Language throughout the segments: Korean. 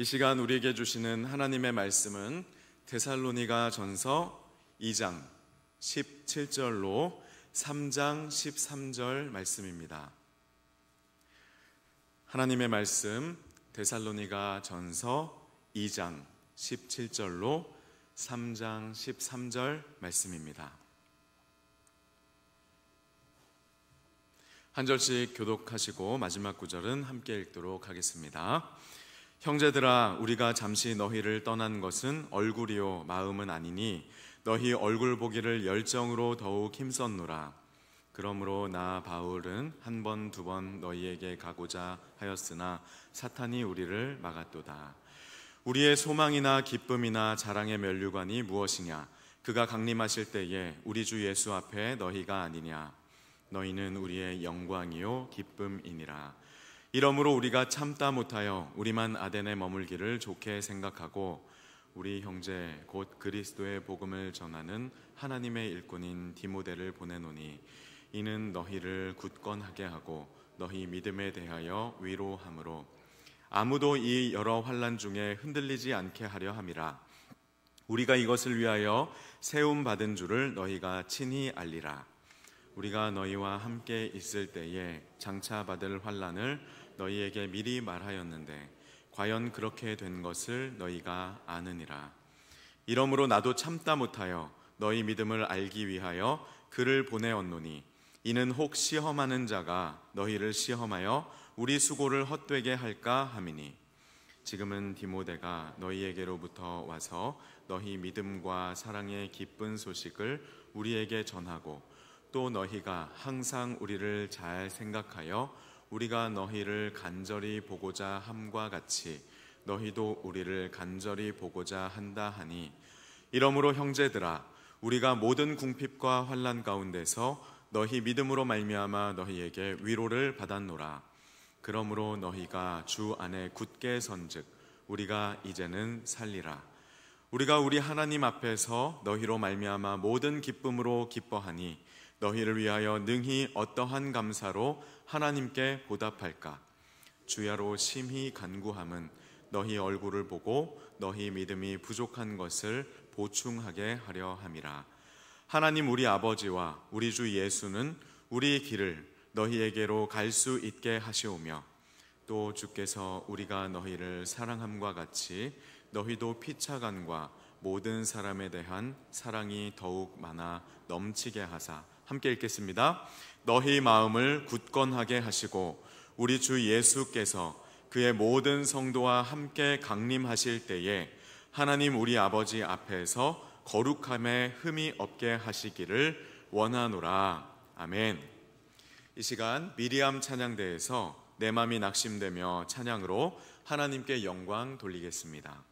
이 시간 우리에게 주시는 하나님의 말씀은 데살로니가 전서 2장 17절로 3장 13절 말씀입니다. 하나님의 말씀 데살로니가 전서 2장 17절로 3장 13절 말씀입니다. 한 절씩 교독하시고 마지막 구절은 함께 읽도록 하겠습니다. 형제들아, 우리가 잠시 너희를 떠난 것은 얼굴이요 마음은 아니니 너희 얼굴 보기를 열정으로 더욱 힘썼노라. 그러므로 나 바울은 한 번 두 번 너희에게 가고자 하였으나 사탄이 우리를 막았도다. 우리의 소망이나 기쁨이나 자랑의 면류관이 무엇이냐? 그가 강림하실 때에 우리 주 예수 앞에 너희가 아니냐? 너희는 우리의 영광이요 기쁨이니라. 이러므로 우리가 참다 못하여 우리만 아덴에 머물기를 좋게 생각하고 우리 형제 곧 그리스도의 복음을 전하는 하나님의 일꾼인 디모데를 보내노니 이는 너희를 굳건하게 하고 너희 믿음에 대하여 위로함으로 아무도 이 여러 환난 중에 흔들리지 않게 하려 함이라. 우리가 이것을 위하여 세움 받은 줄을 너희가 친히 알리라. 우리가 너희와 함께 있을 때에 장차 받을 환난을 너희에게 미리 말하였는데 과연 그렇게 된 것을 너희가 아느니라. 이러므로 나도 참다 못하여 너희 믿음을 알기 위하여 그를 보내었노니 이는 혹 시험하는 자가 너희를 시험하여 우리 수고를 헛되게 할까 함이니 지금은 디모데가 너희에게로부터 와서 너희 믿음과 사랑의 기쁜 소식을 우리에게 전하고 또 너희가 항상 우리를 잘 생각하여 우리가 너희를 간절히 보고자 함과 같이 너희도 우리를 간절히 보고자 한다 하니 이러므로 형제들아, 우리가 모든 궁핍과 환난 가운데서 너희 믿음으로 말미암아 너희에게 위로를 받았노라. 그러므로 너희가 주 안에 굳게 선즉 우리가 이제는 살리라. 우리가 우리 하나님 앞에서 너희로 말미암아 모든 기쁨으로 기뻐하니 너희를 위하여 능히 어떠한 감사로 하나님께 보답할까? 주야로 심히 간구함은 너희 얼굴을 보고 너희 믿음이 부족한 것을 보충하게 하려 함이라. 하나님 우리 아버지와 우리 주 예수는 우리 길을 너희에게로 갈 수 있게 하시오며 또 주께서 우리가 너희를 사랑함과 같이 너희도 피차간과 모든 사람에 대한 사랑이 더욱 많아 넘치게 하사. 함께 읽겠습니다. 너희 마음을 굳건하게 하시고 우리 주 예수께서 그의 모든 성도와 함께 강림하실 때에 하나님 우리 아버지 앞에서 거룩함에 흠이 없게 하시기를 원하노라. 아멘. 이 시간 미리암 찬양대에서 내 맘이 낙심되며 찬양으로 하나님께 영광 돌리겠습니다.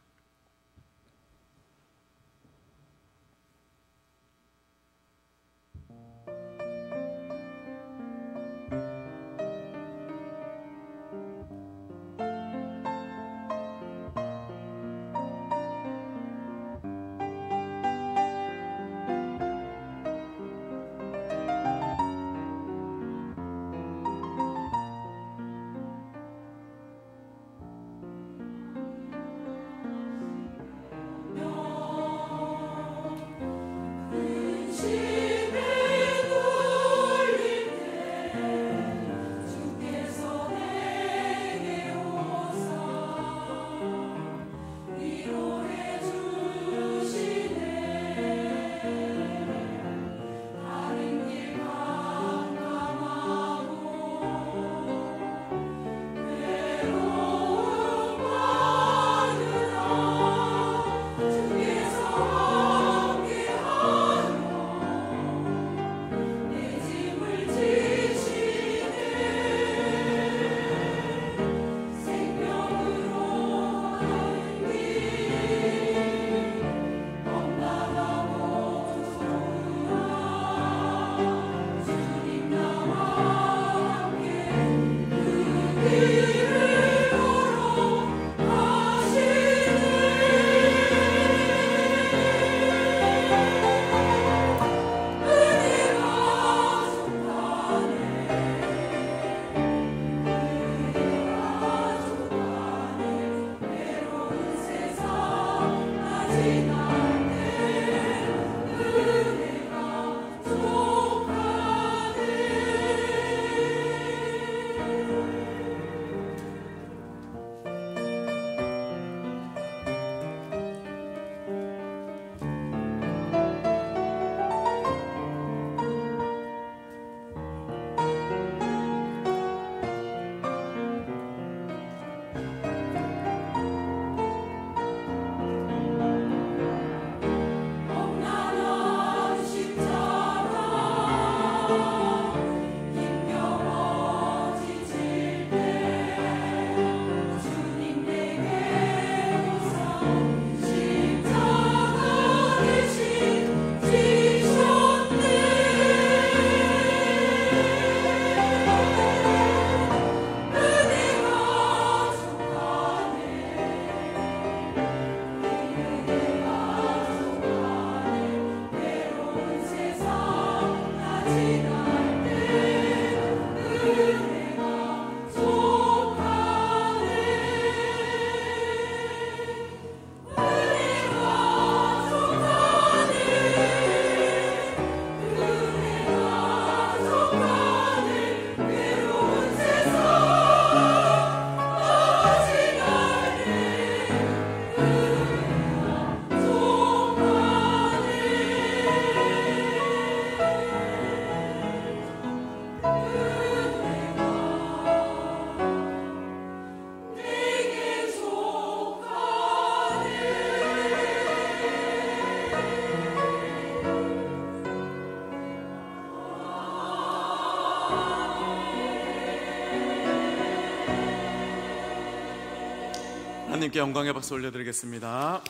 하나님께 영광의 박수 올려드리겠습니다.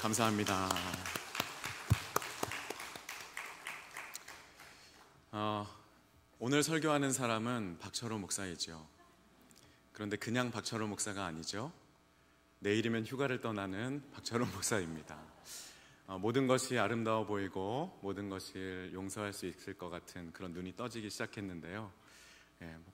감사합니다. 오늘 설교하는 사람은 박철호 목사이죠. 그런데 그냥 박철호 목사가 아니죠. 내일이면 휴가를 떠나는 박철호 목사입니다. 모든 것이 아름다워 보이고 모든 것을 용서할 수 있을 것 같은 그런 눈이 떠지기 시작했는데요.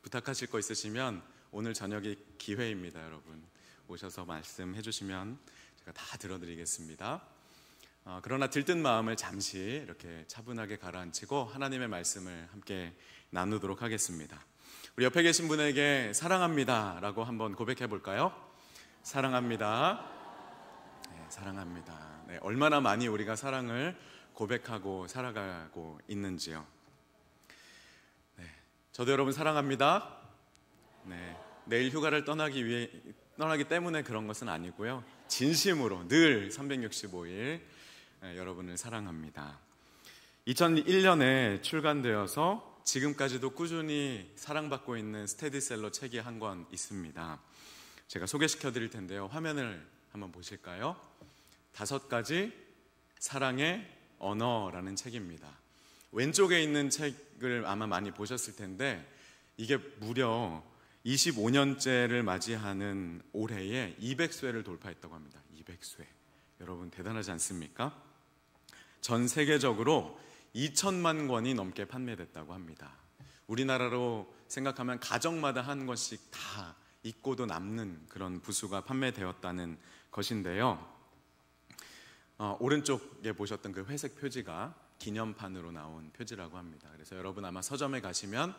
부탁하실 거 있으시면 오늘 저녁이 기회입니다. 여러분 오셔서 말씀해 주시면 제가 다 들어드리겠습니다. 그러나 들뜬 마음을 잠시 이렇게 차분하게 가라앉히고 하나님의 말씀을 함께 나누도록 하겠습니다. 우리 옆에 계신 분에게 사랑합니다 라고 한번 고백해 볼까요? 사랑합니다. 네, 사랑합니다. 네, 얼마나 많이 우리가 사랑을 고백하고 살아가고 있는지요. 네, 저도 여러분 사랑합니다. 네, 내일 휴가를 떠나기 때문에 그런 것은 아니고요. 진심으로 늘 365일 여러분을 사랑합니다. 2001년에 출간되어서 지금까지도 꾸준히 사랑받고 있는 스테디셀러 책이 한 권 있습니다. 제가 소개시켜 드릴 텐데요. 화면을 한번 보실까요? 5가지 사랑의 언어라는 책입니다. 왼쪽에 있는 책을 아마 많이 보셨을 텐데 이게 무려 25년째를 맞이하는 올해에 200쇄를 돌파했다고 합니다. 200쇄. 여러분 대단하지 않습니까? 전 세계적으로 2천만 권이 넘게 판매됐다고 합니다. 우리나라로 생각하면 가정마다 한 권씩 다 잊고도 남는 그런 부수가 판매되었다는 것인데요. 오른쪽에 보셨던 그 회색 표지가 기념판으로 나온 표지라고 합니다. 그래서 여러분 아마 서점에 가시면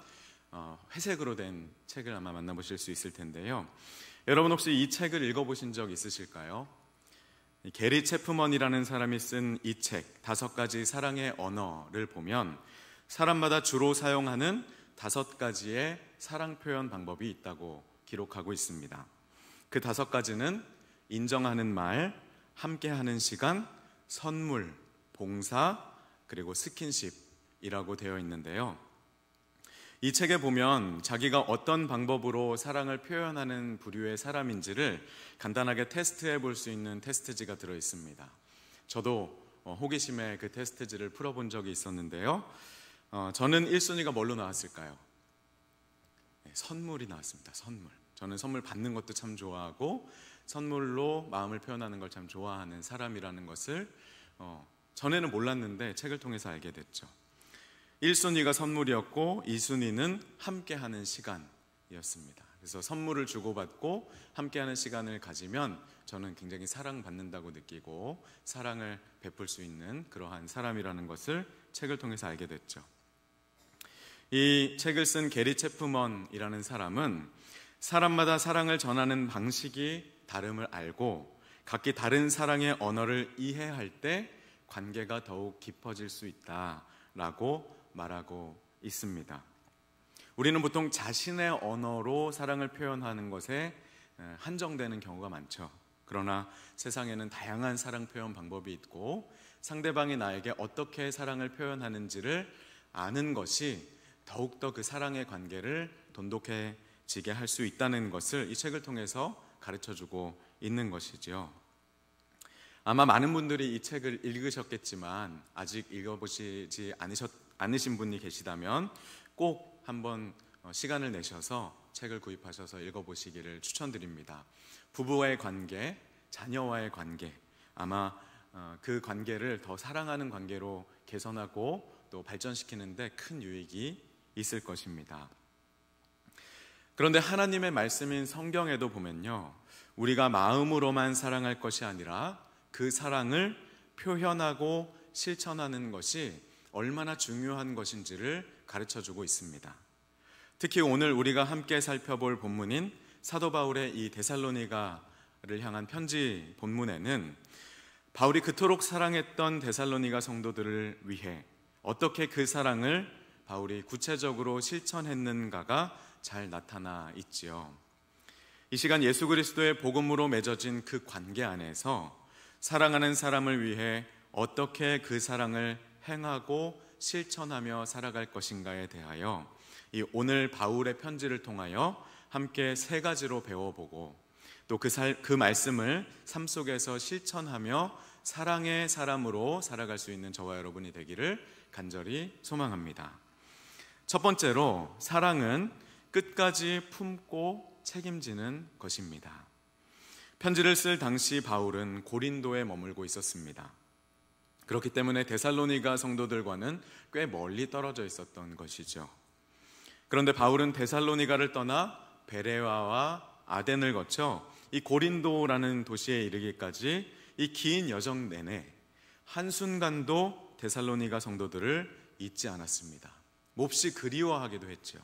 회색으로 된 책을 아마 만나보실 수 있을 텐데요. 여러분 혹시 이 책을 읽어보신 적 있으실까요? 게리 체프먼이라는 사람이 쓴 이 책 5가지 사랑의 언어를 보면 사람마다 주로 사용하는 5가지의 사랑 표현 방법이 있다고 기록하고 있습니다. 그 5가지는 인정하는 말, 함께하는 시간, 선물, 봉사, 그리고 스킨십이라고 되어 있는데요. 이 책에 보면 자기가 어떤 방법으로 사랑을 표현하는 부류의 사람인지를 간단하게 테스트해 볼 수 있는 테스트지가 들어 있습니다. 저도 호기심에 그 테스트지를 풀어본 적이 있었는데요. 저는 1순위가 뭘로 나왔을까요? 네, 선물이 나왔습니다. 선물. 저는 선물 받는 것도 참 좋아하고 선물로 마음을 표현하는 걸 참 좋아하는 사람이라는 것을 전에는 몰랐는데 책을 통해서 알게 됐죠. 1순위가 선물이었고 2순위는 함께하는 시간이었습니다. 그래서 선물을 주고받고 함께하는 시간을 가지면 저는 굉장히 사랑받는다고 느끼고 사랑을 베풀 수 있는 그러한 사람이라는 것을 책을 통해서 알게 됐죠. 이 책을 쓴 게리 체프먼이라는 사람은 사람마다 사랑을 전하는 방식이 다름을 알고 각기 다른 사랑의 언어를 이해할 때 관계가 더욱 깊어질 수 있다라고 말하고 있습니다. 우리는 보통 자신의 언어로 사랑을 표현하는 것에 한정되는 경우가 많죠. 그러나 세상에는 다양한 사랑 표현 방법이 있고 상대방이 나에게 어떻게 사랑을 표현하는지를 아는 것이 더욱더 그 사랑의 관계를 돈독해지게 할 수 있다는 것을 이 책을 통해서 가르쳐주고 있는 것이죠. 아마 많은 분들이 이 책을 읽으셨겠지만 아직 읽어보시지 않으신 분이 계시다면 꼭 한번 시간을 내셔서 책을 구입하셔서 읽어보시기를 추천드립니다. 부부와의 관계, 자녀와의 관계, 아마 그 관계를 더 사랑하는 관계로 개선하고 또 발전시키는 데 큰 유익이 있을 것입니다. 그런데 하나님의 말씀인 성경에도 보면요, 우리가 마음으로만 사랑할 것이 아니라 그 사랑을 표현하고 실천하는 것이 얼마나 중요한 것인지를 가르쳐주고 있습니다. 특히 오늘 우리가 함께 살펴볼 본문인 사도 바울의 이 데살로니가를 향한 편지 본문에는 바울이 그토록 사랑했던 데살로니가 성도들을 위해 어떻게 그 사랑을 바울이 구체적으로 실천했는가가 잘 나타나 있지요. 이 시간 예수 그리스도의 복음으로 맺어진 그 관계 안에서 사랑하는 사람을 위해 어떻게 그 사랑을 행하고 실천하며 살아갈 것인가에 대하여 이 오늘 바울의 편지를 통하여 함께 세 가지로 배워보고 또 그 말씀을 삶 속에서 실천하며 사랑의 사람으로 살아갈 수 있는 저와 여러분이 되기를 간절히 소망합니다. 첫 번째로 사랑은 끝까지 품고 책임지는 것입니다. 편지를 쓸 당시 바울은 고린도에 머물고 있었습니다. 그렇기 때문에 데살로니가 성도들과는 꽤 멀리 떨어져 있었던 것이죠. 그런데 바울은 데살로니가를 떠나 베레아와 아덴을 거쳐 이 고린도라는 도시에 이르기까지 이 긴 여정 내내 한순간도 데살로니가 성도들을 잊지 않았습니다. 몹시 그리워하기도 했죠.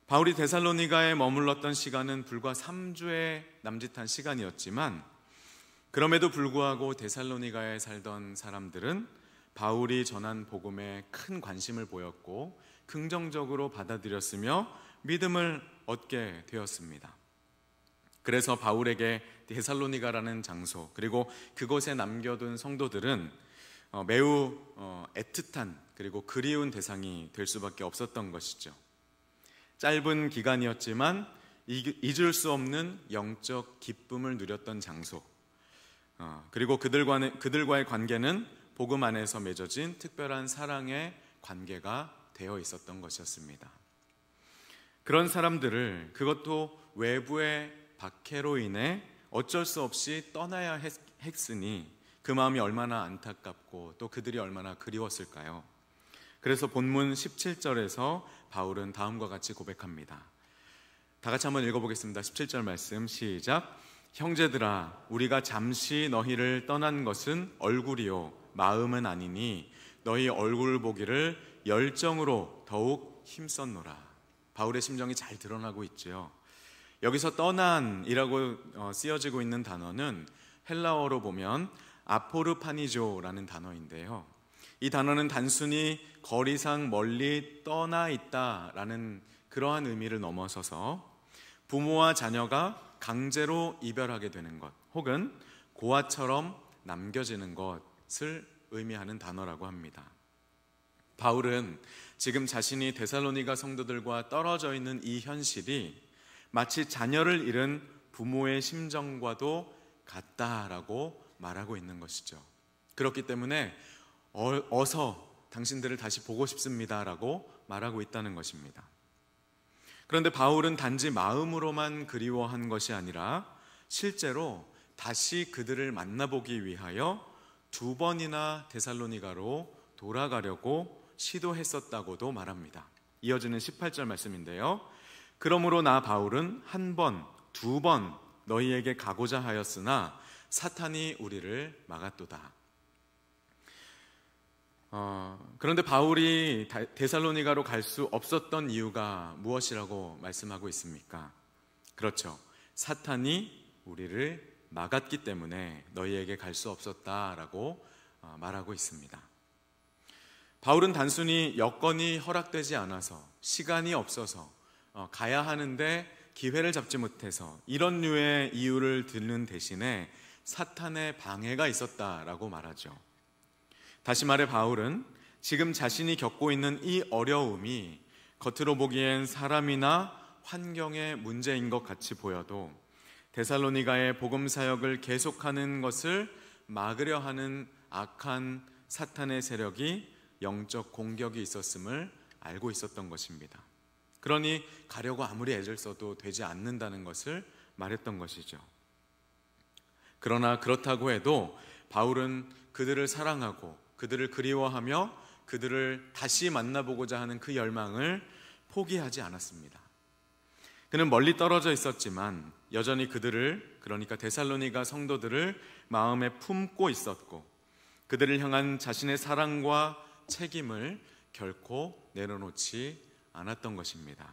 바울이 데살로니가에 머물렀던 시간은 불과 3주의 남짓한 시간이었지만 그럼에도 불구하고 데살로니가에 살던 사람들은 바울이 전한 복음에 큰 관심을 보였고 긍정적으로 받아들였으며 믿음을 얻게 되었습니다. 그래서 바울에게 데살로니가라는 장소 그리고 그곳에 남겨둔 성도들은 매우 애틋한 그리고 그리운 대상이 될 수밖에 없었던 것이죠. 짧은 기간이었지만 잊을 수 없는 영적 기쁨을 누렸던 장소, 그리고 그들과의 관계는 복음 안에서 맺어진 특별한 사랑의 관계가 되어 있었던 것이었습니다. 그런 사람들을 그것도 외부의 박해로 인해 어쩔 수 없이 떠나야 했으니 그 마음이 얼마나 안타깝고 또 그들이 얼마나 그리웠을까요? 그래서 본문 17절에서 바울은 다음과 같이 고백합니다. 다 같이 한번 읽어보겠습니다. 17절 말씀 시작. 형제들아, 우리가 잠시 너희를 떠난 것은 얼굴이요 마음은 아니니 너희 얼굴 보기를 열정으로 더욱 힘썼노라. 바울의 심정이 잘 드러나고 있죠. 여기서 떠난이라고 쓰여지고 있는 단어는 헬라어로 보면 아포르파니조라는 단어인데요. 이 단어는 단순히 거리상 멀리 떠나 있다라는 그러한 의미를 넘어서서 부모와 자녀가 강제로 이별하게 되는 것 혹은 고아처럼 남겨지는 것을 의미하는 단어라고 합니다. 바울은 지금 자신이 데살로니가 성도들과 떨어져 있는 이 현실이 마치 자녀를 잃은 부모의 심정과도 같다라고 말하고 있는 것이죠. 그렇기 때문에 어서 당신들을 다시 보고 싶습니다라고 말하고 있다는 것입니다. 그런데 바울은 단지 마음으로만 그리워한 것이 아니라 실제로 다시 그들을 만나보기 위하여 2번이나 데살로니가로 돌아가려고 시도했었다고도 말합니다. 이어지는 18절 말씀인데요. 그러므로 나 바울은 한 번, 두 번 너희에게 가고자 하였으나 사탄이 우리를 막았도다. 그런데 바울이 데살로니가로 갈 수 없었던 이유가 무엇이라고 말씀하고 있습니까? 그렇죠. 사탄이 우리를 막았기 때문에 너희에게 갈 수 없었다라고 말하고 있습니다. 바울은 단순히 여건이 허락되지 않아서, 시간이 없어서, 가야 하는데 기회를 잡지 못해서 이런 류의 이유를 듣는 대신에 사탄의 방해가 있었다라고 말하죠. 다시 말해 바울은 지금 자신이 겪고 있는 이 어려움이 겉으로 보기엔 사람이나 환경의 문제인 것 같이 보여도 데살로니가의 복음 사역을 계속하는 것을 막으려 하는 악한 사탄의 세력이 영적 공격이 있었음을 알고 있었던 것입니다. 그러니 가려고 아무리 애를 써도 되지 않는다는 것을 말했던 것이죠. 그러나 그렇다고 해도 바울은 그들을 사랑하고 그들을 그리워하며 그들을 다시 만나보고자 하는 그 열망을 포기하지 않았습니다. 그는 멀리 떨어져 있었지만 여전히 그들을, 그러니까 데살로니가 성도들을 마음에 품고 있었고 그들을 향한 자신의 사랑과 책임을 결코 내려놓지 않았던 것입니다.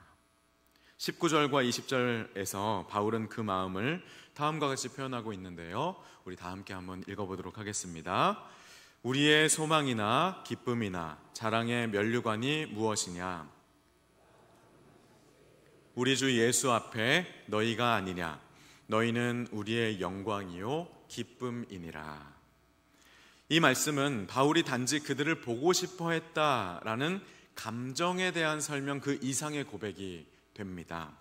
19절과 20절에서 바울은 그 마음을 다음과 같이 표현하고 있는데요, 우리 다 함께 한번 읽어보도록 하겠습니다. 우리의 소망이나 기쁨이나 자랑의 면류관이 무엇이냐? 우리 주 예수 앞에 너희가 아니냐? 너희는 우리의 영광이요 기쁨이니라. 이 말씀은 바울이 단지 그들을 보고 싶어 했다라는 감정에 대한 설명 그 이상의 고백이 됩니다.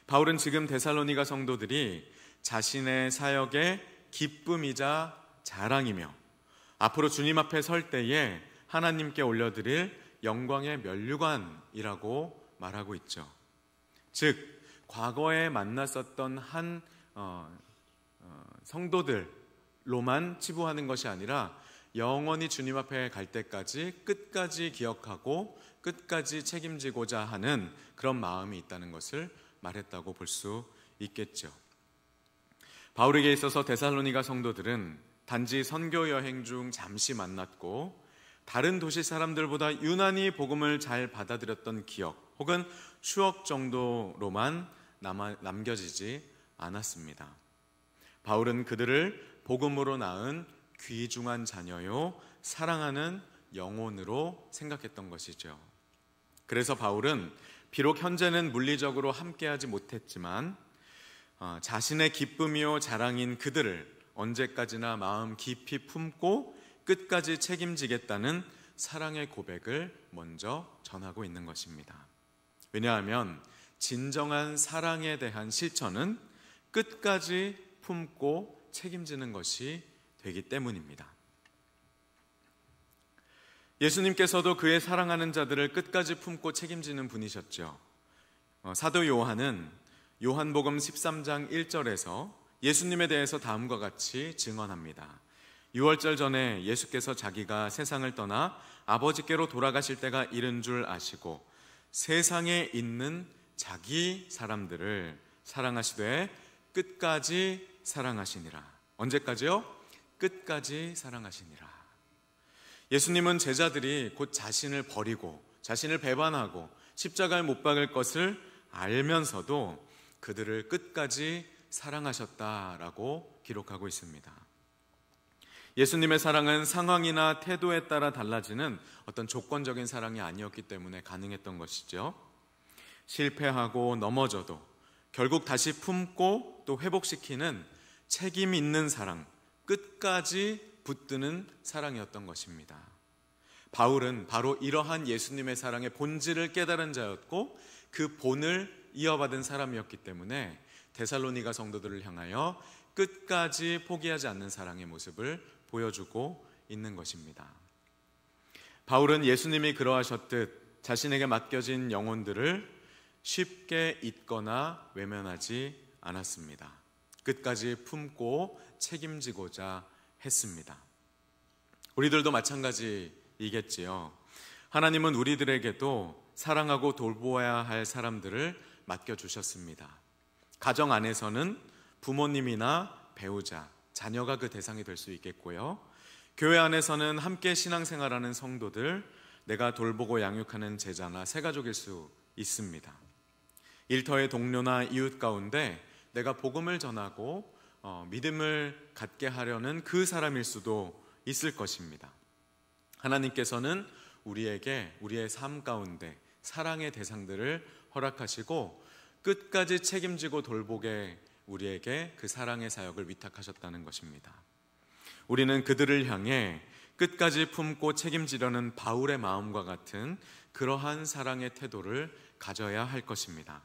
바울은 지금 데살로니가 성도들이 자신의 사역의 기쁨이자 자랑이며 앞으로 주님 앞에 설 때에 하나님께 올려드릴 영광의 면류관이라고 말하고 있죠. 즉 과거에 만났었던 한 성도들로만 치부하는 것이 아니라 영원히 주님 앞에 갈 때까지 끝까지 기억하고 끝까지 책임지고자 하는 그런 마음이 있다는 것을 말했다고 볼 수 있겠죠. 바울에게 있어서 데살로니가 성도들은 단지 선교 여행 중 잠시 만났고 다른 도시 사람들보다 유난히 복음을 잘 받아들였던 기억 혹은 추억 정도로만 남겨지지 않았습니다. 바울은 그들을 복음으로 낳은 귀중한 자녀요 사랑하는 영혼으로 생각했던 것이죠. 그래서 바울은 비록 현재는 물리적으로 함께하지 못했지만 자신의 기쁨이요 자랑인 그들을 언제까지나 마음 깊이 품고 끝까지 책임지겠다는 사랑의 고백을 먼저 전하고 있는 것입니다. 왜냐하면 진정한 사랑에 대한 실천은 끝까지 품고 책임지는 것이 되기 때문입니다. 예수님께서도 그의 사랑하는 자들을 끝까지 품고 책임지는 분이셨죠. 사도 요한은 요한복음 13장 1절에서 예수님에 대해서 다음과 같이 증언합니다. 6월절 전에 예수께서 자기가 세상을 떠나 아버지께로 돌아가실 때가 이른 줄 아시고 세상에 있는 자기 사람들을 사랑하시되 끝까지 사랑하시니라. 언제까지요? 끝까지 사랑하시니라. 예수님은 제자들이 곧 자신을 버리고 자신을 배반하고 십자가에 못 박을 것을 알면서도 그들을 끝까지 사랑하셨다라고 기록하고 있습니다. 예수님의 사랑은 상황이나 태도에 따라 달라지는 어떤 조건적인 사랑이 아니었기 때문에 가능했던 것이죠. 실패하고 넘어져도 결국 다시 품고 또 회복시키는 책임 있는 사랑, 끝까지 붙드는 사랑이었던 것입니다. 바울은 바로 이러한 예수님의 사랑의 본질을 깨달은 자였고 그 본을 이어받은 사람이었기 때문에 데살로니가 성도들을 향하여 끝까지 포기하지 않는 사랑의 모습을 보여주고 있는 것입니다. 바울은 예수님이 그러하셨듯 자신에게 맡겨진 영혼들을 쉽게 잊거나 외면하지 않았습니다. 끝까지 품고 책임지고자 했습니다. 우리들도 마찬가지이겠지요. 하나님은 우리들에게도 사랑하고 돌보아야 할 사람들을 맡겨주셨습니다. 가정 안에서는 부모님이나 배우자, 자녀가 그 대상이 될 수 있겠고요. 교회 안에서는 함께 신앙생활하는 성도들, 내가 돌보고 양육하는 제자나 새가족일 수 있습니다. 일터의 동료나 이웃 가운데 내가 복음을 전하고 믿음을 갖게 하려는 그 사람일 수도 있을 것입니다. 하나님께서는 우리에게 우리의 삶 가운데 사랑의 대상들을 허락하시고 끝까지 책임지고 돌보게 우리에게 그 사랑의 사역을 위탁하셨다는 것입니다. 우리는 그들을 향해 끝까지 품고 책임지려는 바울의 마음과 같은 그러한 사랑의 태도를 가져야 할 것입니다.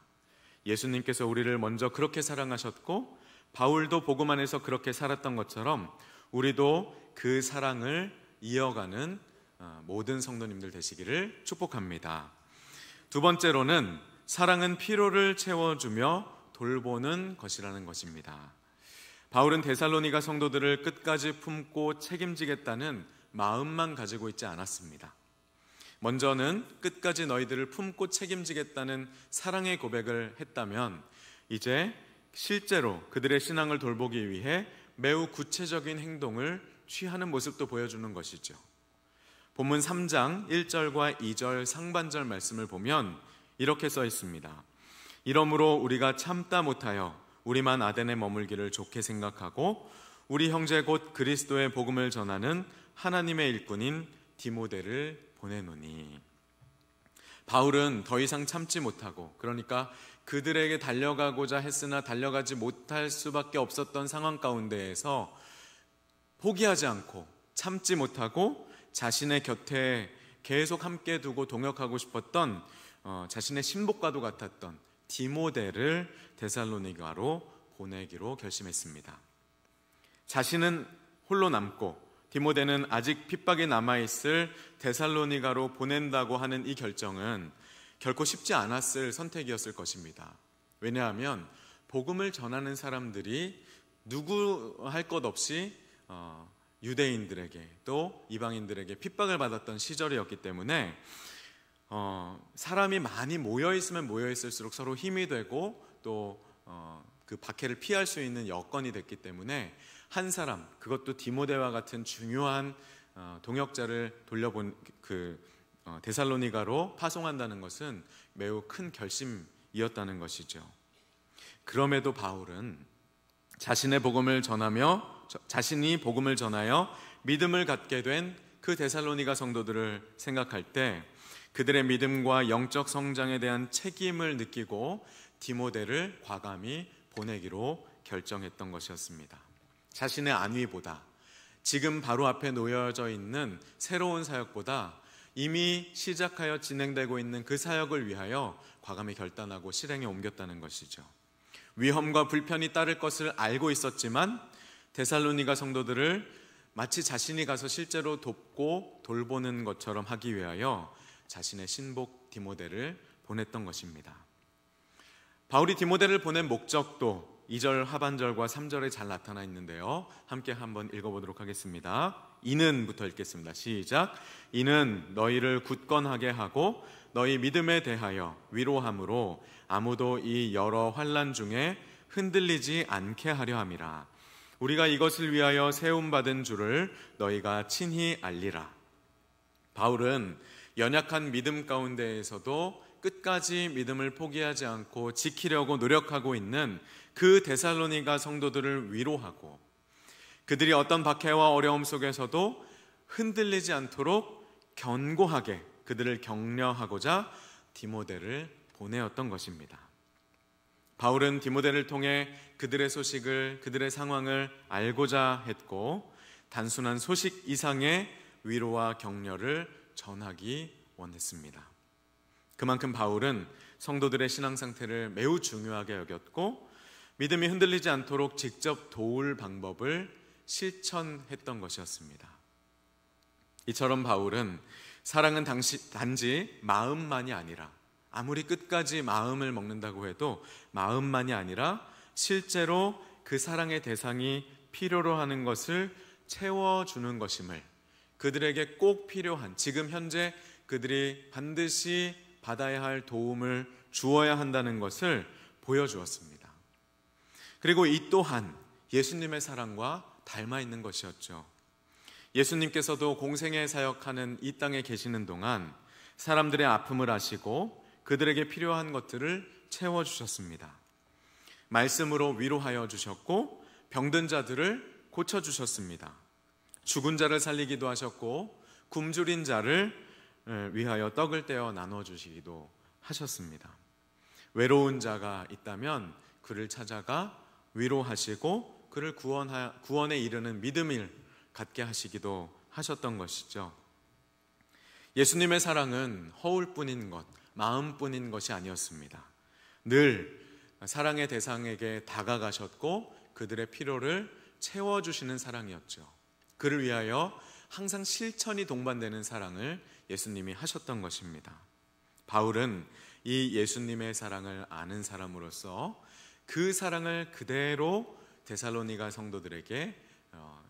예수님께서 우리를 먼저 그렇게 사랑하셨고 바울도 복음 안에서 그렇게 살았던 것처럼 우리도 그 사랑을 이어가는 모든 성도님들 되시기를 축복합니다. 두 번째로는 사랑은 필요를 채워주며 돌보는 것이라는 것입니다. 바울은 데살로니가 성도들을 끝까지 품고 책임지겠다는 마음만 가지고 있지 않았습니다. 먼저는 끝까지 너희들을 품고 책임지겠다는 사랑의 고백을 했다면 이제 실제로 그들의 신앙을 돌보기 위해 매우 구체적인 행동을 취하는 모습도 보여주는 것이죠. 본문 3장 1절과 2절 상반절 말씀을 보면 이렇게 써 있습니다. 이러므로 우리가 참다 못하여 우리만 아덴에 머물기를 좋게 생각하고 우리 형제 곧 그리스도의 복음을 전하는 하나님의 일꾼인 디모데를 보내노니. 바울은 더 이상 참지 못하고, 그러니까 그들에게 달려가고자 했으나 달려가지 못할 수밖에 없었던 상황 가운데에서 포기하지 않고 참지 못하고 자신의 곁에 계속 함께 두고 동역하고 싶었던 자신의 신복과도 같았던 디모데를 데살로니가로 보내기로 결심했습니다. 자신은 홀로 남고 디모데는 아직 핍박이 남아있을 데살로니가로 보낸다고 하는 이 결정은 결코 쉽지 않았을 선택이었을 것입니다. 왜냐하면 복음을 전하는 사람들이 누구 할 것 없이 유대인들에게 또 이방인들에게 핍박을 받았던 시절이었기 때문에 사람이 많이 모여있으면 모여있을수록 서로 힘이 되고 또 그 박해를 피할 수 있는 여건이 됐기 때문에 한 사람, 그것도 디모데와 같은 중요한 동역자를 돌려본 데살로니가로 파송한다는 것은 매우 큰 결심이었다는 것이죠. 그럼에도 바울은 자신이 복음을 전하여 믿음을 갖게 된 그 데살로니가 성도들을 생각할 때 그들의 믿음과 영적 성장에 대한 책임을 느끼고 디모데를 과감히 보내기로 결정했던 것이었습니다. 자신의 안위보다, 지금 바로 앞에 놓여져 있는 새로운 사역보다 이미 시작하여 진행되고 있는 그 사역을 위하여 과감히 결단하고 실행에 옮겼다는 것이죠. 위험과 불편이 따를 것을 알고 있었지만 데살로니가 성도들을 마치 자신이 가서 실제로 돕고 돌보는 것처럼 하기 위하여 자신의 신복 디모데를 보냈던 것입니다. 바울이 디모데를 보낸 목적도 2절 하반절과 3절에 잘 나타나 있는데요. 함께 한번 읽어보도록 하겠습니다. 이는부터 읽겠습니다. 시작. 이는 너희를 굳건하게 하고 너희 믿음에 대하여 위로함으로 아무도 이 여러 환난 중에 흔들리지 않게 하려 함이라. 우리가 이것을 위하여 세움받은 줄을 너희가 친히 알리라. 바울은 연약한 믿음 가운데에서도 끝까지 믿음을 포기하지 않고 지키려고 노력하고 있는 그 데살로니가 성도들을 위로하고 그들이 어떤 박해와 어려움 속에서도 흔들리지 않도록 견고하게 그들을 격려하고자 디모데를 보내었던 것입니다. 바울은 디모데를 통해 그들의 소식을, 그들의 상황을 알고자 했고 단순한 소식 이상의 위로와 격려를 전하기 원했습니다. 그만큼 바울은 성도들의 신앙 상태를 매우 중요하게 여겼고 믿음이 흔들리지 않도록 직접 도울 방법을 실천했던 것이었습니다. 이처럼 바울은 사랑은 단지 마음만이 아니라, 아무리 끝까지 마음을 먹는다고 해도 마음만이 아니라 실제로 그 사랑의 대상이 필요로 하는 것을 채워주는 것임을, 그들에게 꼭 필요한, 지금 현재 그들이 반드시 받아야 할 도움을 주어야 한다는 것을 보여주었습니다. 그리고 이 또한 예수님의 사랑과 닮아 있는 것이었죠. 예수님께서도 공생애 사역하는 이 땅에 계시는 동안 사람들의 아픔을 아시고 그들에게 필요한 것들을 채워주셨습니다. 말씀으로 위로하여 주셨고 병든 자들을 고쳐주셨습니다. 죽은 자를 살리기도 하셨고 굶주린 자를 위하여 떡을 떼어 나눠주시기도 하셨습니다. 외로운 자가 있다면 그를 찾아가 위로하시고 그를 구원에 이르는 믿음을 갖게 하시기도 하셨던 것이죠. 예수님의 사랑은 허울뿐인 것, 마음뿐인 것이 아니었습니다. 늘 사랑의 대상에게 다가가셨고 그들의 필요를 채워주시는 사랑이었죠. 그를 위하여 항상 실천이 동반되는 사랑을 예수님이 하셨던 것입니다. 바울은 이 예수님의 사랑을 아는 사람으로서 그 사랑을 그대로 데살로니가 성도들에게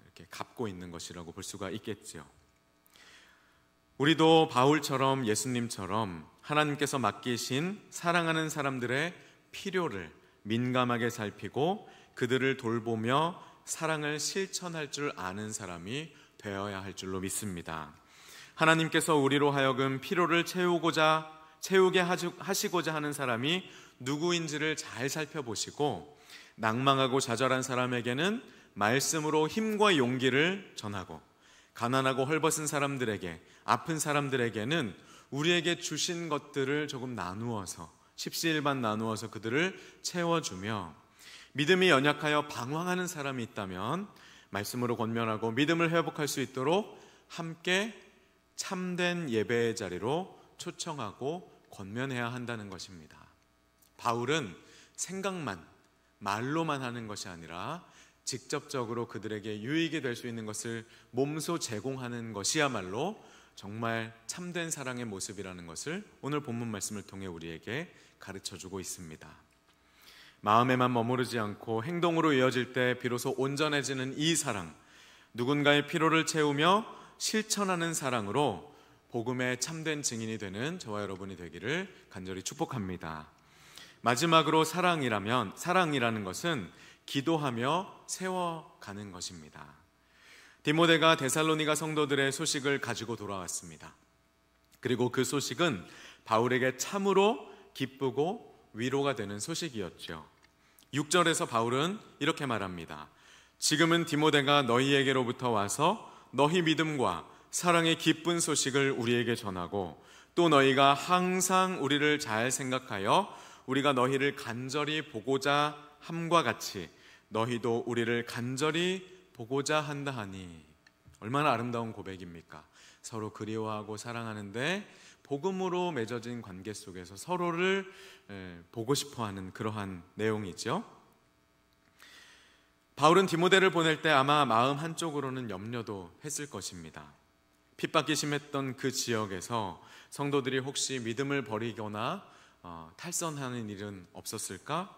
이렇게 갚고 있는 것이라고 볼 수가 있겠죠. 우리도 바울처럼 예수님처럼 하나님께서 맡기신 사랑하는 사람들의 필요를 민감하게 살피고 그들을 돌보며 사랑을 실천할 줄 아는 사람이 되어야 할 줄로 믿습니다. 하나님께서 우리로 하여금 필요를 채우게 하시고자 하는 사람이 누구인지를 잘 살펴보시고 낭망하고 좌절한 사람에게는 말씀으로 힘과 용기를 전하고 가난하고 헐벗은 사람들에게 아픈 사람들에게는 우리에게 주신 것들을 조금 나누어서 십시일반 나누어서 그들을 채워주며 믿음이 연약하여 방황하는 사람이 있다면 말씀으로 권면하고 믿음을 회복할 수 있도록 함께 참된 예배의 자리로 초청하고 권면해야 한다는 것입니다. 바울은 생각만 말로만 하는 것이 아니라 직접적으로 그들에게 유익이 될 수 있는 것을 몸소 제공하는 것이야말로 정말 참된 사랑의 모습이라는 것을 오늘 본문 말씀을 통해 우리에게 가르쳐주고 있습니다. 마음에만 머무르지 않고 행동으로 이어질 때 비로소 온전해지는 이 사랑, 누군가의 필요를 채우며 실천하는 사랑으로 복음의 참된 증인이 되는 저와 여러분이 되기를 간절히 축복합니다. 마지막으로 사랑이라는 것은 기도하며 세워가는 것입니다. 디모데가 데살로니가 성도들의 소식을 가지고 돌아왔습니다. 그리고 그 소식은 바울에게 참으로 기쁘고 위로가 되는 소식이었죠. 6절에서 바울은 이렇게 말합니다. 지금은 디모데가 너희에게로부터 와서 너희 믿음과 사랑의 기쁜 소식을 우리에게 전하고 또 너희가 항상 우리를 잘 생각하여 우리가 너희를 간절히 보고자 함과 같이 너희도 우리를 간절히 보고자 한다 하니. 얼마나 아름다운 고백입니까? 서로 그리워하고 사랑하는데 복음으로 맺어진 관계 속에서 서로를 보고 싶어하는 그러한 내용이죠. 바울은 디모데를 보낼 때 아마 마음 한쪽으로는 염려도 했을 것입니다. 핍박이 심했던 그 지역에서 성도들이 혹시 믿음을 버리거나 탈선하는 일은 없었을까?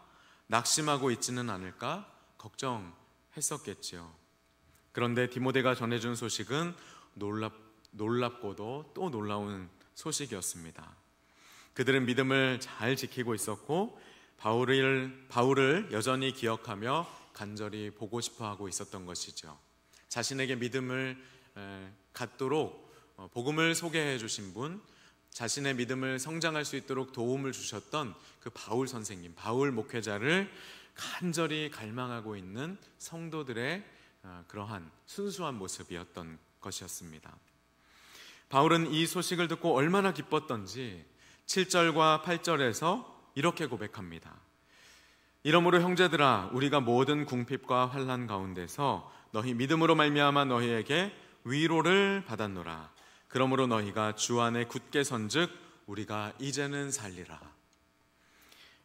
낙심하고 있지는 않을까? 걱정했었겠죠. 그런데 디모데가 전해준 소식은 놀랍고도 또 놀라운 소식이었습니다. 그들은 믿음을 잘 지키고 있었고 바울을 여전히 기억하며 간절히 보고 싶어하고 있었던 것이죠. 자신에게 믿음을 갖도록 복음을 소개해 주신 분, 자신의 믿음을 성장할 수 있도록 도움을 주셨던 그 바울 선생님, 바울 목회자를 간절히 갈망하고 있는 성도들의 그러한 순수한 모습이었던 것이었습니다. 바울은 이 소식을 듣고 얼마나 기뻤던지 7절과 8절에서 이렇게 고백합니다. 이러므로 형제들아, 우리가 모든 궁핍과 환난 가운데서 너희 믿음으로 말미암아 너희에게 위로를 받았노라. 그러므로 너희가 주 안에 굳게 선즉 우리가 이제는 살리라.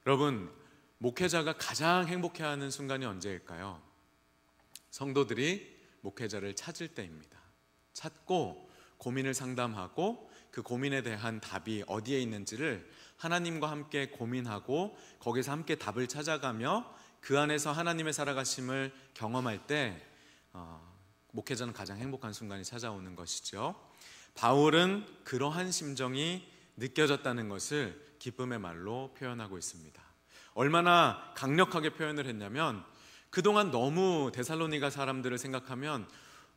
여러분, 목회자가 가장 행복해하는 순간이 언제일까요? 성도들이 목회자를 찾을 때입니다. 찾고 고민을 상담하고 그 고민에 대한 답이 어디에 있는지를 하나님과 함께 고민하고 거기서 함께 답을 찾아가며 그 안에서 하나님의 살아가심을 경험할 때 목회자는 가장 행복한 순간이 찾아오는 것이죠. 바울은 그러한 심정이 느껴졌다는 것을 기쁨의 말로 표현하고 있습니다. 얼마나 강력하게 표현을 했냐면 그동안 너무 데살로니가 사람들을 생각하면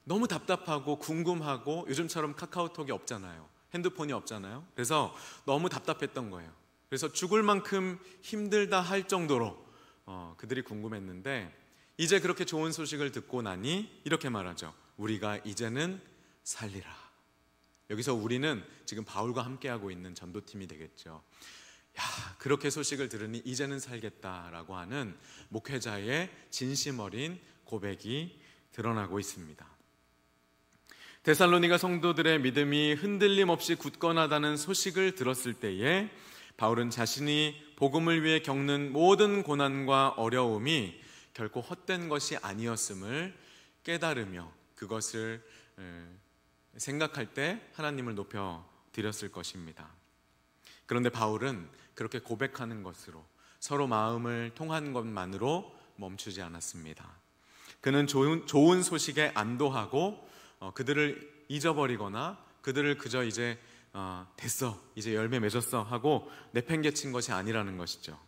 너무 답답하고 궁금하고, 요즘처럼 카카오톡이 없잖아요. 핸드폰이 없잖아요. 그래서 너무 답답했던 거예요. 그래서 죽을 만큼 힘들다 할 정도로 그들이 궁금했는데, 이제 그렇게 좋은 소식을 듣고 나니 이렇게 말하죠. 우리가 이제는 살리라. 여기서 우리는 지금 바울과 함께하고 있는 전도팀이 되겠죠. 그렇게 소식을 들으니 이제는 살겠다라고 하는 목회자의 진심 어린 고백이 드러나고 있습니다. 데살로니가 성도들의 믿음이 흔들림 없이 굳건하다는 소식을 들었을 때에 바울은 자신이 복음을 위해 겪는 모든 고난과 어려움이 결코 헛된 것이 아니었음을 깨달으며 그것을 생각할 때 하나님을 높여 드렸을 것입니다. 그런데 바울은 그렇게 고백하는 것으로, 서로 마음을 통한 것만으로 멈추지 않았습니다. 그는 좋은 소식에 안도하고 그들을 잊어버리거나 그들을 그저 이제 됐어, 이제 열매 맺었어 하고 내팽개친 것이 아니라는 것이죠.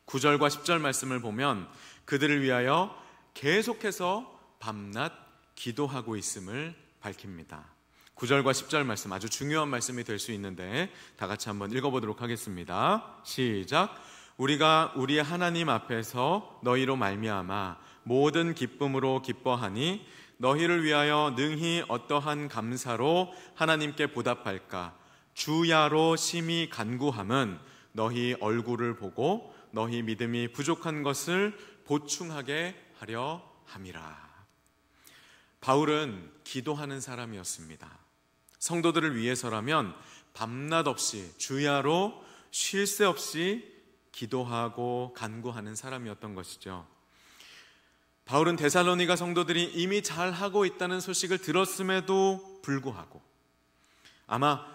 9절과 10절 말씀을 보면 그들을 위하여 계속해서 밤낮 기도하고 있음을 밝힙니다. 9절과 10절 말씀, 아주 중요한 말씀이 될 수 있는데 다 같이 한번 읽어보도록 하겠습니다. 시작. 우리가 우리의 하나님 앞에서 너희로 말미암아 모든 기쁨으로 기뻐하니 너희를 위하여 능히 어떠한 감사로 하나님께 보답할까. 주야로 심히 간구함은 너희 얼굴을 보고 너희 믿음이 부족한 것을 보충하게 하려 함이라. 바울은 기도하는 사람이었습니다. 성도들을 위해서라면 밤낮 없이 주야로 쉴 새 없이 기도하고 간구하는 사람이었던 것이죠. 바울은 데살로니가 성도들이 이미 잘하고 있다는 소식을 들었음에도 불구하고, 아마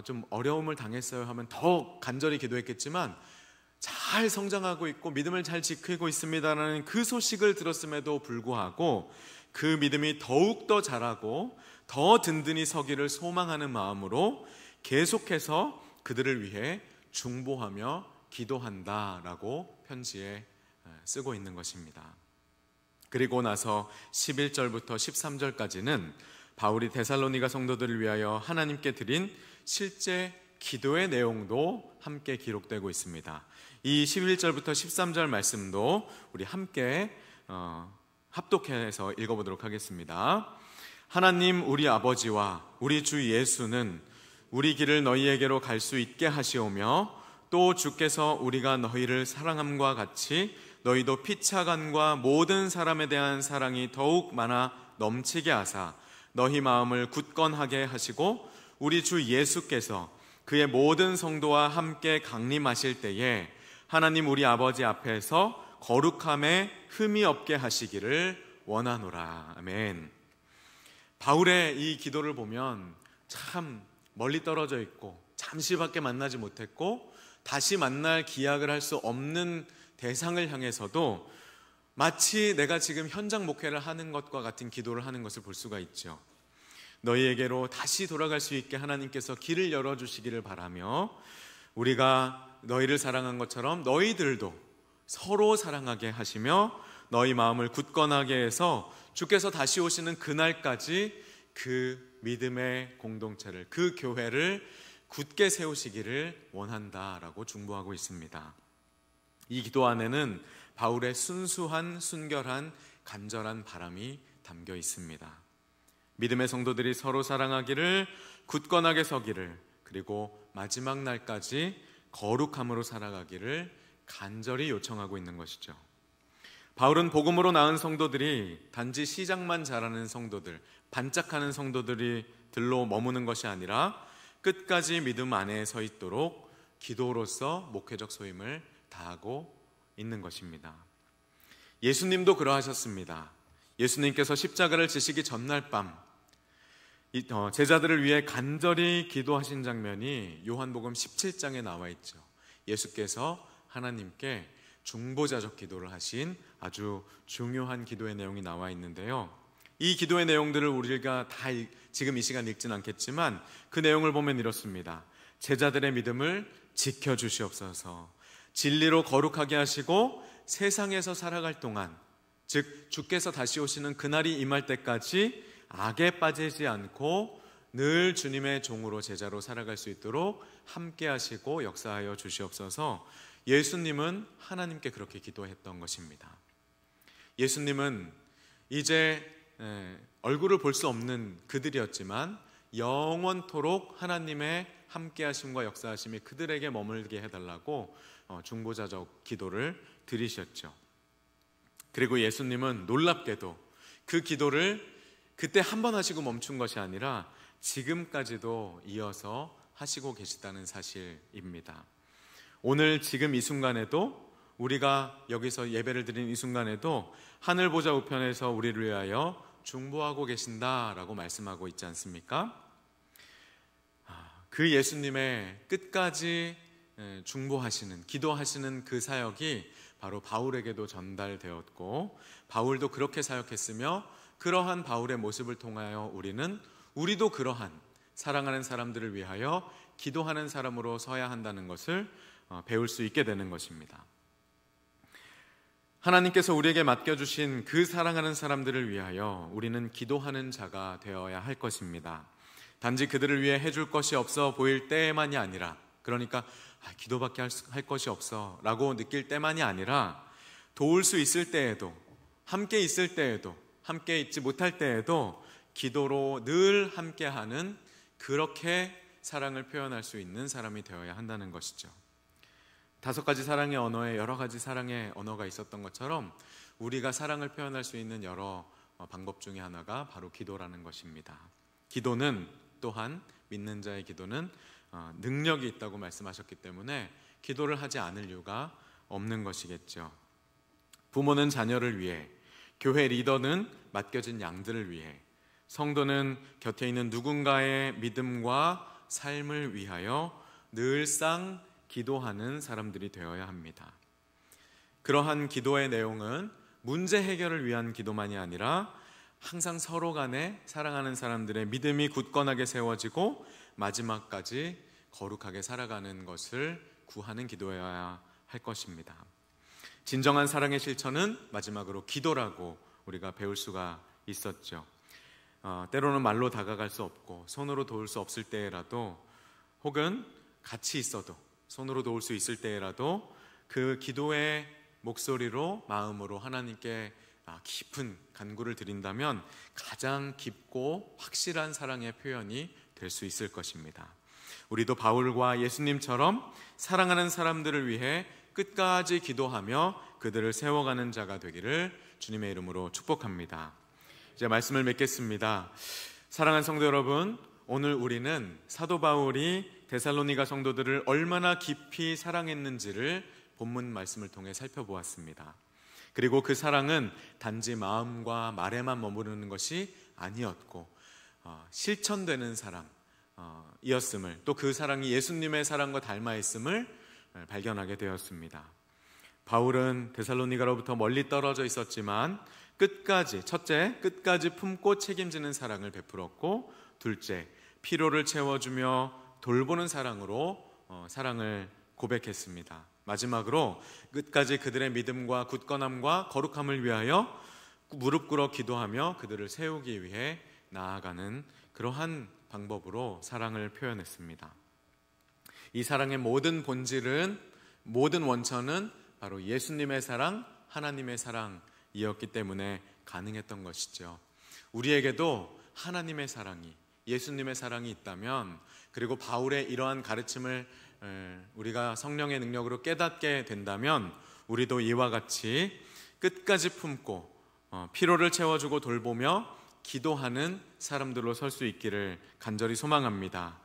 좀 어려움을 당했어요 하면 더 간절히 기도했겠지만, 잘 성장하고 있고 믿음을 잘 지키고 있습니다라는 그 소식을 들었음에도 불구하고 그 믿음이 더욱더 자라고 더 든든히 서기를 소망하는 마음으로 계속해서 그들을 위해 중보하며 기도한다라고 편지에 쓰고 있는 것입니다. 그리고 나서 11절부터 13절까지는 바울이 데살로니가 성도들을 위하여 하나님께 드린 실제 기도의 내용도 함께 기록되고 있습니다. 이 11절부터 13절 말씀도 우리 함께 합독해서 읽어보도록 하겠습니다. 하나님 우리 아버지와 우리 주 예수는 우리 길을 너희에게로 갈 수 있게 하시오며 또 주께서 우리가 너희를 사랑함과 같이 너희도 피차간과 모든 사람에 대한 사랑이 더욱 많아 넘치게 하사 너희 마음을 굳건하게 하시고 우리 주 예수께서 그의 모든 성도와 함께 강림하실 때에 하나님 우리 아버지 앞에서 거룩함에 흠이 없게 하시기를 원하노라. 아멘. 바울의 이 기도를 보면 참 멀리 떨어져 있고 잠시밖에 만나지 못했고 다시 만날 기약을 할 수 없는 대상을 향해서도 마치 내가 지금 현장 목회를 하는 것과 같은 기도를 하는 것을 볼 수가 있죠. 너희에게로 다시 돌아갈 수 있게 하나님께서 길을 열어주시기를 바라며 우리가 너희를 사랑한 것처럼 너희들도 서로 사랑하게 하시며 너희 마음을 굳건하게 해서 주께서 다시 오시는 그날까지 그 믿음의 공동체를, 그 교회를 굳게 세우시기를 원한다라고 중보하고 있습니다. 이 기도 안에는 바울의 순수한, 순결한, 간절한 바람이 담겨 있습니다. 믿음의 성도들이 서로 사랑하기를, 굳건하게 서기를, 그리고 마지막 날까지 거룩함으로 살아가기를 간절히 요청하고 있는 것이죠. 바울은 복음으로 낳은 성도들이 단지 시작만 잘하는 성도들, 반짝하는 성도들로 머무는 것이 아니라 끝까지 믿음 안에 서 있도록 기도로서 목회적 소임을 다하고 있는 것입니다. 예수님도 그러하셨습니다. 예수님께서 십자가를 지시기 전날 밤 제자들을 위해 간절히 기도하신 장면이 요한복음 17장에 나와 있죠. 예수께서 하나님께 중보자적 기도를 하신 아주 중요한 기도의 내용이 나와 있는데요. 이 기도의 내용들을 우리가 다 지금 이 시간 읽진 않겠지만 그 내용을 보면 이렇습니다. 제자들의 믿음을 지켜주시옵소서. 진리로 거룩하게 하시고 세상에서 살아갈 동안, 즉 주께서 다시 오시는 그날이 임할 때까지 악에 빠지지 않고 늘 주님의 종으로 제자로 살아갈 수 있도록 함께 하시고 역사하여 주시옵소서. 예수님은 하나님께 그렇게 기도했던 것입니다. 예수님은 이제 얼굴을 볼 수 없는 그들이었지만 영원토록 하나님의 함께 하심과 역사하심이 그들에게 머물게 해달라고 중보자적 기도를 드리셨죠. 그리고 예수님은 놀랍게도 그 기도를 그때 한 번 하시고 멈춘 것이 아니라 지금까지도 이어서 하시고 계시다는 사실입니다. 오늘 지금 이 순간에도, 우리가 여기서 예배를 드린 이 순간에도 하늘 보좌 우편에서 우리를 위하여 중보하고 계신다라고 말씀하고 있지 않습니까? 그 예수님의 끝까지 중보하시는, 기도하시는 그 사역이 바로 바울에게도 전달되었고, 바울도 그렇게 사역했으며, 그러한 바울의 모습을 통하여 우리도 그러한 사랑하는 사람들을 위하여 기도하는 사람으로 서야 한다는 것을 배울 수 있게 되는 것입니다. 하나님께서 우리에게 맡겨주신 그 사랑하는 사람들을 위하여 우리는 기도하는 자가 되어야 할 것입니다. 단지 그들을 위해 해줄 것이 없어 보일 때만이 아니라, 그러니까 기도밖에 할 것이 없어 라고 느낄 때만이 아니라, 도울 수 있을 때에도, 함께 있을 때에도, 함께 있지 못할 때에도 기도로 늘 함께하는, 그렇게 사랑을 표현할 수 있는 사람이 되어야 한다는 것이죠. 5가지 사랑의 언어에 여러 가지 사랑의 언어가 있었던 것처럼 우리가 사랑을 표현할 수 있는 여러 방법 중에 하나가 바로 기도라는 것입니다. 기도는 또한, 믿는 자의 기도는 능력이 있다고 말씀하셨기 때문에 기도를 하지 않을 이유가 없는 것이겠죠. 부모는 자녀를 위해, 교회 리더는 맡겨진 양들을 위해, 성도는 곁에 있는 누군가의 믿음과 삶을 위하여 늘상 기도하는 사람들이 되어야 합니다. 그러한 기도의 내용은 문제 해결을 위한 기도만이 아니라 항상 서로 간에 사랑하는 사람들의 믿음이 굳건하게 세워지고 마지막까지 거룩하게 살아가는 것을 구하는 기도여야 할 것입니다. 진정한 사랑의 실천은 마지막으로 기도라고 우리가 배울 수가 있었죠. 때로는 말로 다가갈 수 없고 손으로 도울 수 없을 때라도, 혹은 같이 있어도 손으로 도울 수 있을 때라도 그 기도의 목소리로, 마음으로 하나님께 깊은 간구를 드린다면 가장 깊고 확실한 사랑의 표현이 될 수 있을 것입니다. 우리도 바울과 예수님처럼 사랑하는 사람들을 위해 끝까지 기도하며 그들을 세워가는 자가 되기를 주님의 이름으로 축복합니다. 이제 말씀을 맺겠습니다. 사랑하는 성도 여러분, 오늘 우리는 사도 바울이 데살로니가 성도들을 얼마나 깊이 사랑했는지를 본문 말씀을 통해 살펴보았습니다. 그리고 그 사랑은 단지 마음과 말에만 머무르는 것이 아니었고 실천되는 사랑이었음을, 또 그 사랑이 예수님의 사랑과 닮아 있음을 발견하게 되었습니다. 바울은 데살로니가로부터 멀리 떨어져 있었지만 첫째, 끝까지 품고 책임지는 사랑을 베풀었고, 둘째, 피로를 채워주며 돌보는 사랑으로 사랑을 고백했습니다. 마지막으로 끝까지 그들의 믿음과 굳건함과 거룩함을 위하여 무릎 꿇어 기도하며 그들을 세우기 위해 나아가는 그러한 방법으로 사랑을 표현했습니다. 이 사랑의 모든 본질은, 모든 원천은 바로 예수님의 사랑, 하나님의 사랑이었기 때문에 가능했던 것이죠. 우리에게도 하나님의 사랑이, 예수님의 사랑이 있다면, 그리고 바울의 이러한 가르침을 우리가 성령의 능력으로 깨닫게 된다면, 우리도 이와 같이 끝까지 품고 피로를 채워주고 돌보며 기도하는 사람들로 설 수 있기를 간절히 소망합니다.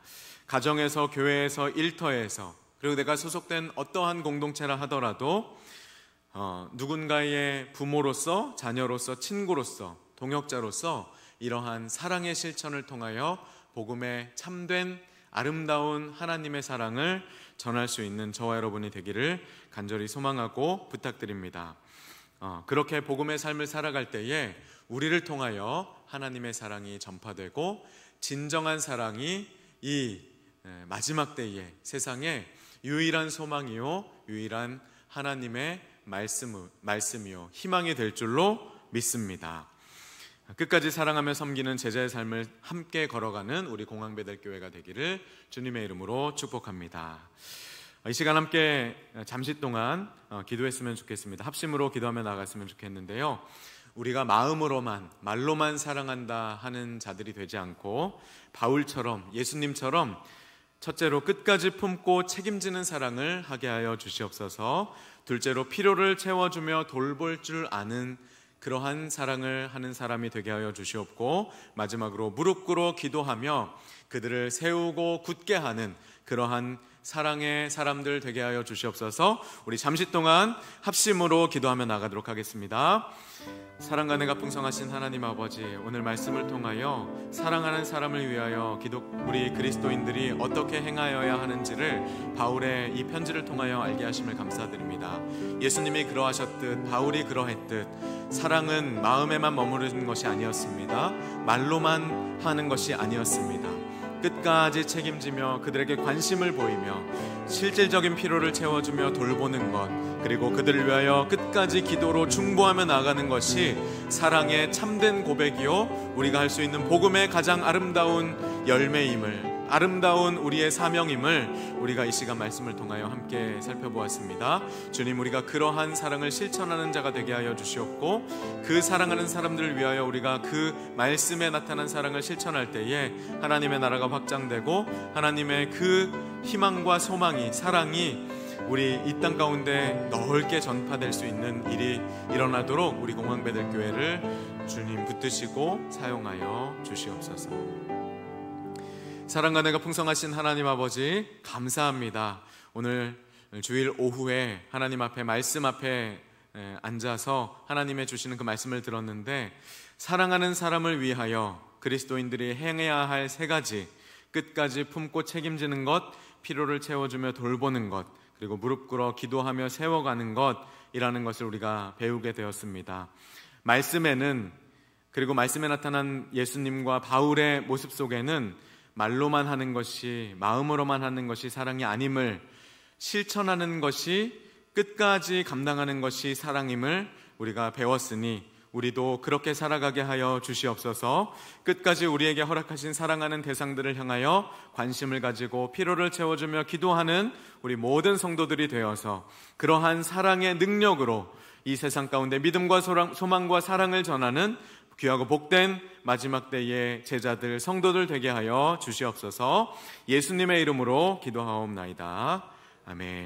가정에서, 교회에서, 일터에서, 그리고 내가 소속된 어떠한 공동체라 하더라도 누군가의 부모로서, 자녀로서, 친구로서, 동역자로서 이러한 사랑의 실천을 통하여 복음의 참된 아름다운 하나님의 사랑을 전할 수 있는 저와 여러분이 되기를 간절히 소망하고 부탁드립니다. 그렇게 복음의 삶을 살아갈 때에 우리를 통하여 하나님의 사랑이 전파되고 진정한 사랑이 이 마지막 때에 세상에 유일한 소망이요 유일한 하나님의 말씀이요 희망이 될 줄로 믿습니다. 끝까지 사랑하며 섬기는 제자의 삶을 함께 걸어가는 우리 공항배들교회가 되기를 주님의 이름으로 축복합니다. 이 시간 함께 잠시 동안 기도했으면 좋겠습니다. 합심으로 기도하며 나갔으면 좋겠는데요, 우리가 마음으로만 말로만 사랑한다 하는 자들이 되지 않고 바울처럼 예수님처럼 첫째로 끝까지 품고 책임지는 사랑을 하게 하여 주시옵소서. 둘째로 필요를 채워주며 돌볼 줄 아는 그러한 사랑을 하는 사람이 되게 하여 주시옵고, 마지막으로 무릎 꿇어 기도하며 그들을 세우고 굳게 하는 그러한 사랑의 사람들 되게 하여 주시옵소서. 우리 잠시 동안 합심으로 기도하며 나가도록 하겠습니다. 사랑과 은혜가 풍성하신 하나님 아버지, 오늘 말씀을 통하여 사랑하는 사람을 위하여 우리 그리스도인들이 어떻게 행하여야 하는지를 바울의 이 편지를 통하여 알게 하심을 감사드립니다. 예수님이 그러하셨듯 바울이 그러했듯 사랑은 마음에만 머무르는 것이 아니었습니다. 말로만 하는 것이 아니었습니다. 끝까지 책임지며 그들에게 관심을 보이며 실질적인 필요를 채워주며 돌보는 것, 그리고 그들을 위하여 끝까지 기도로 중보하며 나가는 것이 사랑의 참된 고백이요 우리가 할 수 있는 복음의 가장 아름다운 열매임을, 아름다운 우리의 사명임을 우리가 이 시간 말씀을 통하여 함께 살펴보았습니다. 주님, 우리가 그러한 사랑을 실천하는 자가 되게 하여 주시옵고, 그 사랑하는 사람들을 위하여 우리가 그 말씀에 나타난 사랑을 실천할 때에 하나님의 나라가 확장되고 하나님의 그 희망과 소망이, 사랑이 우리 이 땅 가운데 넓게 전파될 수 있는 일이 일어나도록 우리 공항배들교회를 주님 붙드시고 사용하여 주시옵소서. 사랑과 은혜가 풍성하신 하나님 아버지, 감사합니다. 오늘 주일 오후에 하나님 앞에 말씀 앞에 앉아서 하나님의 주시는 그 말씀을 들었는데, 사랑하는 사람을 위하여 그리스도인들이 행해야 할 세 가지, 끝까지 품고 책임지는 것, 필요를 채워주며 돌보는 것, 그리고 무릎 꿇어 기도하며 세워가는 것이라는 것을 우리가 배우게 되었습니다. 말씀에는, 그리고 말씀에 나타난 예수님과 바울의 모습 속에는 말로만 하는 것이, 마음으로만 하는 것이 사랑이 아님을, 실천하는 것이, 끝까지 감당하는 것이 사랑임을 우리가 배웠으니 우리도 그렇게 살아가게 하여 주시옵소서. 끝까지 우리에게 허락하신 사랑하는 대상들을 향하여 관심을 가지고 필요를 채워주며 기도하는 우리 모든 성도들이 되어서 그러한 사랑의 능력으로 이 세상 가운데 믿음과 소망과 사랑을 전하는 귀하고 복된 마지막 때의 제자들, 성도들 되게 하여 주시옵소서. 예수님의 이름으로 기도하옵나이다. 아멘.